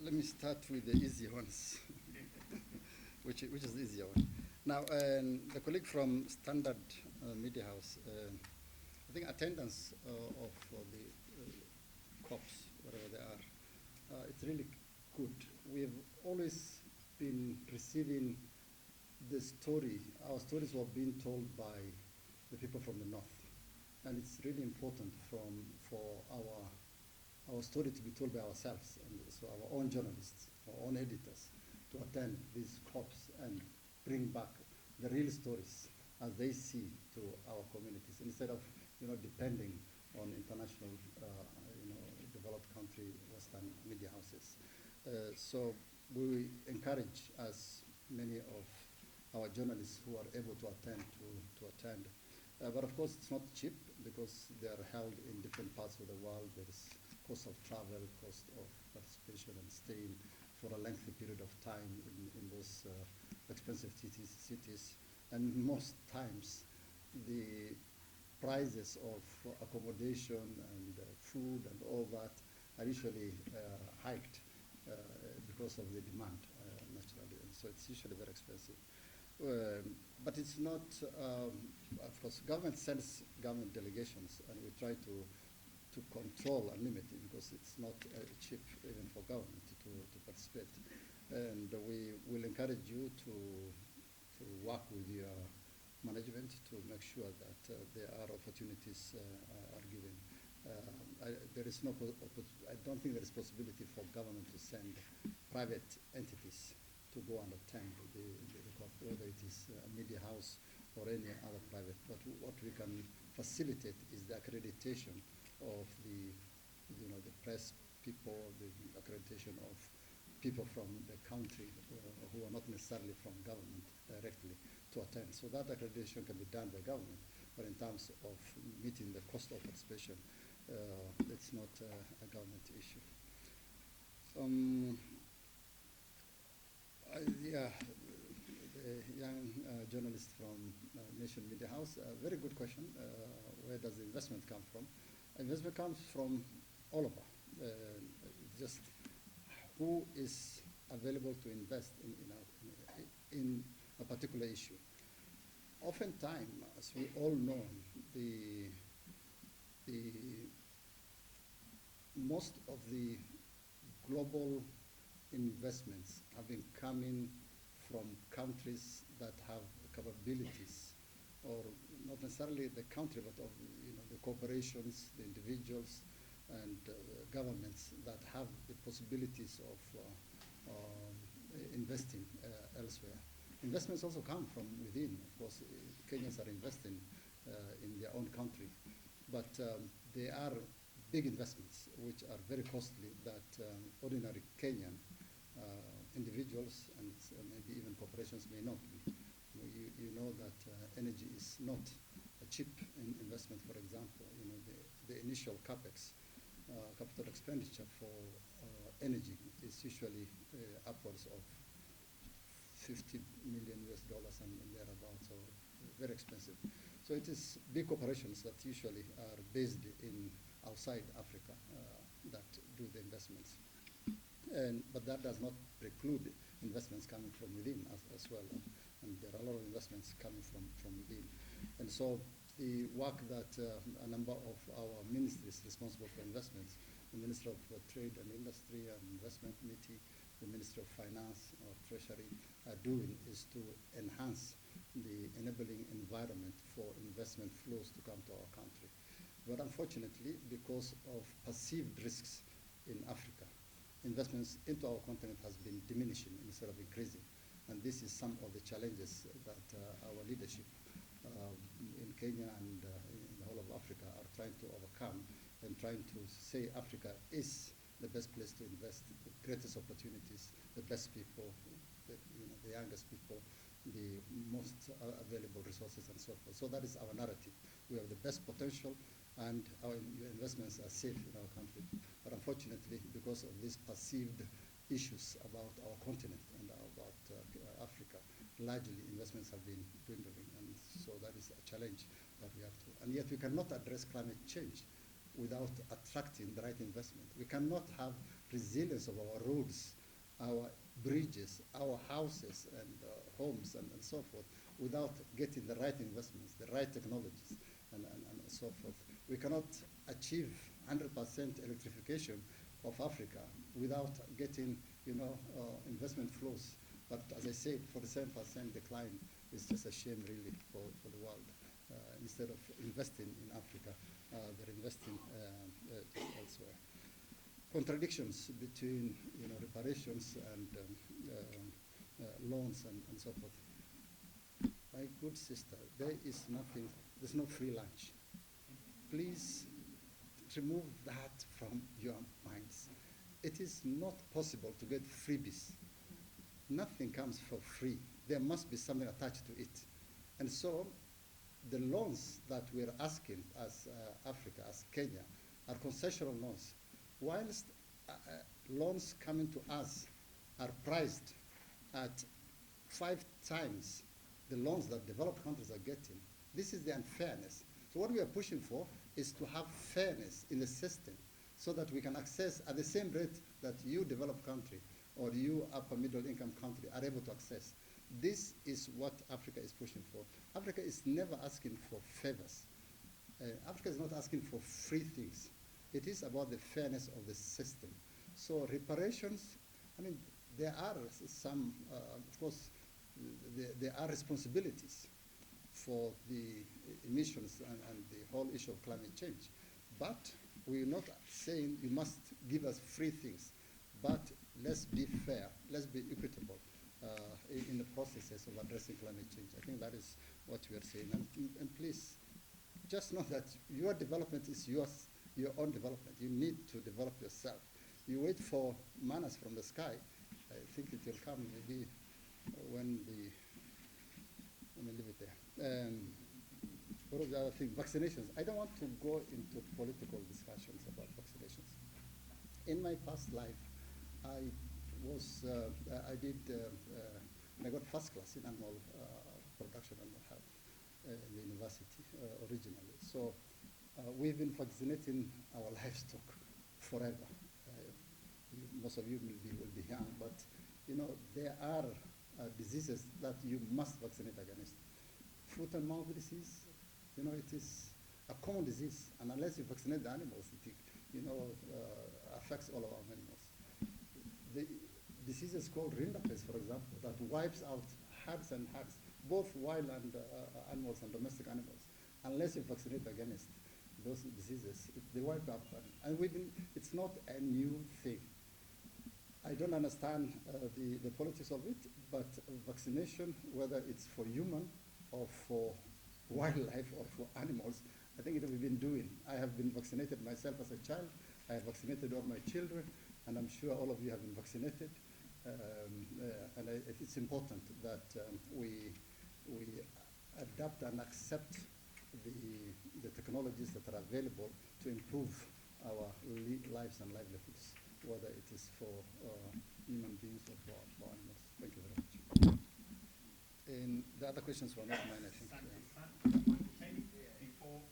let me start with the easy ones, which is the easier one. Now, the colleague from Standard Media House, I think attendance of the COPs, whatever they are, it's really good. We've always been receiving the story. Our stories were being told by the people from the north, and it's really important for our story to be told by ourselves, and so our own journalists, our own editors, to attend these COPs and bring back the real stories as they see to our communities, instead of depending on international developed country Western media houses. So we encourage as many of our journalists who are able to attend to attend. But of course, it's not cheap because they are held in different parts of the world. There is cost of travel, cost of participation and staying for a lengthy period of time in those expensive cities. And most times, the prices of accommodation and food and all that are usually hiked because of the demand, naturally. And so it's usually very expensive. But it's not, of course, government sends government delegations, and we try to control and limit it because it's not cheap even for government to participate. And we will encourage you to work with your management to make sure that there are opportunities are given. I don't think there is possibility for government to send private entities to go and attend the COP, whether it is a media house or any other private. But what we can facilitate is the accreditation of the press people, the accreditation of people from the country who are not necessarily from government directly to attend. So that accreditation can be done by government, but in terms of meeting the cost of participation, it's not a government issue. Yeah, the young journalist from Nation Media House, very good question. Where does the investment come from? Investment comes from all over. Just who is available to invest in a particular issue. Oftentimes, as we all know, most of the global investments have been coming from countries that have capabilities, or not necessarily the country, but of the corporations, the individuals, and governments that have the possibilities of investing elsewhere. Investments also come from within. Of course, Kenyans are investing in their own country, but they are big investments which are very costly that ordinary Kenyan individuals and maybe even corporations may not be. You know that energy is not a cheap investment. For example, the initial capex, capital expenditure for energy is usually upwards of $50 million and thereabouts, or very expensive. So it is big corporations that usually are based in outside Africa that do the investments. But that does not preclude investments coming from within as well. And there are a lot of investments coming from within. And so the work that a number of our ministries responsible for investments, the Minister of Trade and Industry and Investment Committee, the Ministry of Finance or Treasury are doing is to enhance the enabling environment for investment flows to come to our country. But unfortunately, because of perceived risks in Africa, investments into our continent has been diminishing instead of increasing. And this is some of the challenges that our leadership in Kenya and in the whole of Africa are trying to overcome, and trying to say Africa is the best place to invest, the greatest opportunities, the best people, the youngest people, the most available resources, and so forth. So that is our narrative. We have the best potential, and our investments are safe in our country. But unfortunately, because of these perceived issues about our continent and about Africa, largely investments have been dwindling, and so that is a challenge that we have to. And yet we cannot address climate change without attracting the right investment. We cannot have resilience of our roads, our bridges, our houses and homes and so forth without getting the right investments, the right technologies and so forth. We cannot achieve 100% electrification of Africa without getting, investment flows. But as I said, 47% decline is just a shame really for the world. Instead of investing in Africa, they're investing just elsewhere. Contradictions between reparations and loans and so forth. My good sister, there is nothing, there's no free lunch. Please remove that from your minds. It is not possible to get freebies. Nothing comes for free. There must be something attached to it. And so the loans that we're asking as Africa, as Kenya, are concessional loans. Whilst loans coming to us are priced at 5 times the loans that developed countries are getting, this is the unfairness. So what we are pushing for is to have fairness in the system so that we can access at the same rate that you developed country or you upper middle income country are able to access. This is what Africa is pushing for. Africa is never asking for favors. Africa is not asking for free things. It is about the fairness of the system. So reparations, I mean, there are some, of course, there are responsibilities for the emissions and the whole issue of climate change. But we're not saying you must give us free things, but let's be fair, let's be equitable in the processes of addressing climate change. I think that is what we are saying. And please, just know that your development is yours, your own development. You need to develop yourself. You wait for manners from the sky. I think it will come maybe when the, let me leave it there. What was the other thing? Vaccinations. I don't want to go into political discussions about vaccinations. In my past life, I got first class in animal production, animal health in the university originally. So we've been vaccinating our livestock forever. Most of you will be young, but there are diseases that you must vaccinate against. Foot and mouth disease, it is a common disease, and unless you vaccinate the animals, it affects all of our animals. The diseases called rinderpest, for example, that wipes out herds and herds, both wild and animals and domestic animals. Unless you vaccinate against those diseases, they wipe out. And it's not a new thing. I don't understand the politics of it, but vaccination, whether it's for human or for wildlife or for animals, I think it we've been doing. I have been vaccinated myself as a child. I have vaccinated all my children, and I'm sure all of you have been vaccinated. And it's important that we adapt and accept the technologies that are available to improve our lives and livelihoods, whether it is for human beings or for animals. Thank you very much. And the other questions were not mine, I think. Thank you. Before